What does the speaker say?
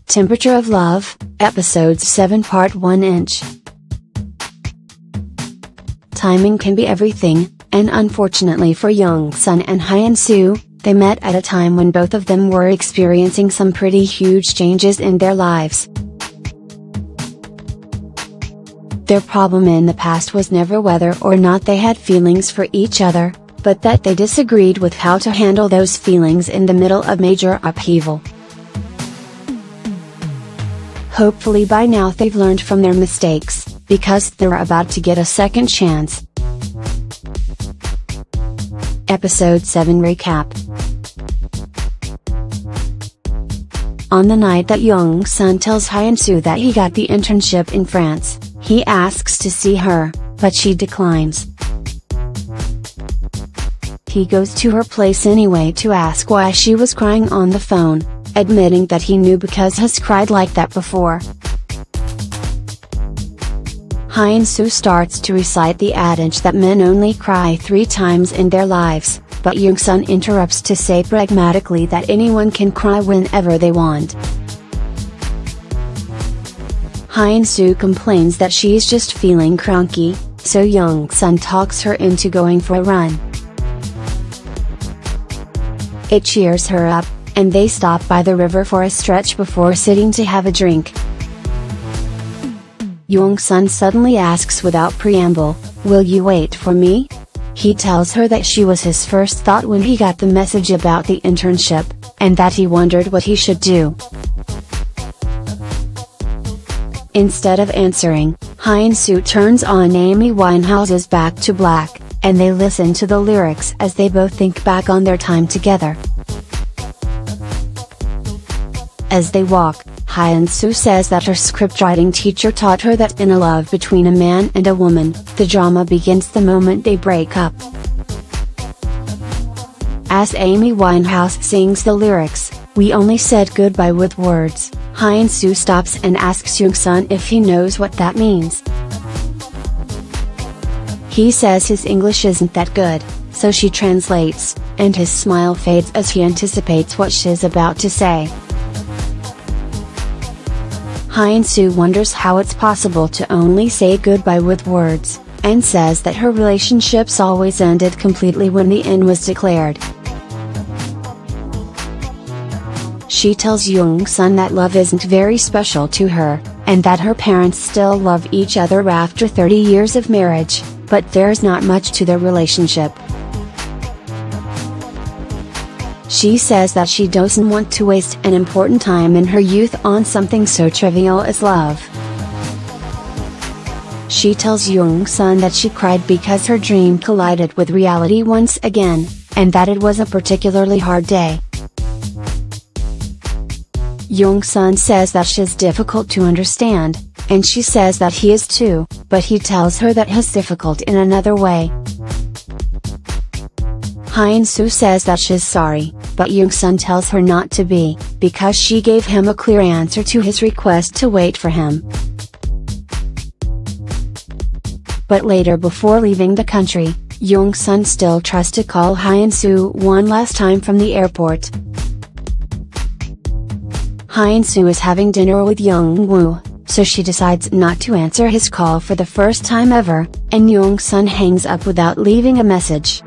Temperature of Love, Episode 7 Part 1 Inch. Timing can be everything, and unfortunately for Jung-sun and Hyun-soo, they met at a time when both of them were experiencing some pretty huge changes in their lives. Their problem in the past was never whether or not they had feelings for each other, but that they disagreed with how to handle those feelings in the middle of major upheaval. Hopefully by now they've learned from their mistakes, because they're about to get a second chance. Episode 7 Recap. On the night that Jung-sun tells Hyun-soo that he got the internship in France, he asks to see her, but she declines. He goes to her place anyway to ask why she was crying on the phone, admitting that he knew because he's cried like that before. Hyun-soo starts to recite the adage that men only cry 3 times in their lives, but Jung-sun interrupts to say pragmatically that anyone can cry whenever they want. Hyun-soo complains that she's just feeling cranky, so Jung-sun talks her into going for a run. It cheers her up, and they stop by the river for a stretch before sitting to have a drink. Jung-sun suddenly asks without preamble, "Will you wait for me?" He tells her that she was his first thought when he got the message about the internship, and that he wondered what he should do. Instead of answering, Hyun-soo turns on Amy Winehouse's Back to Black, and they listen to the lyrics as they both think back on their time together. As they walk, Hyun-soo says that her scriptwriting teacher taught her that in a love between a man and a woman, the drama begins the moment they break up. As Amy Winehouse sings the lyrics, "We only said goodbye with words," Hyun-soo stops and asks Jung-sun if he knows what that means. He says his English isn't that good, so she translates, and his smile fades as he anticipates what she's about to say. Hyun-soo wonders how it's possible to only say goodbye with words, and says that her relationships always ended completely when the end was declared. She tells Jung-sun that love isn't very special to her, and that her parents still love each other after 30 years of marriage, but there's not much to their relationship. She says that she doesn't want to waste an important time in her youth on something so trivial as love. She tells Jung-sun that she cried because her dream collided with reality once again, and that it was a particularly hard day. Jung-sun says that she's difficult to understand, and she says that he is too, but he tells her that he's difficult in another way. Hyun-soo says that she's sorry, but Jung-sun tells her not to be, because she gave him a clear answer to his request to wait for him. But later, before leaving the country, Jung-sun still tries to call Hyun-soo one last time from the airport. Hyun-soo is having dinner with Jung-woo, so she decides not to answer his call for the first time ever, and Jung-sun hangs up without leaving a message.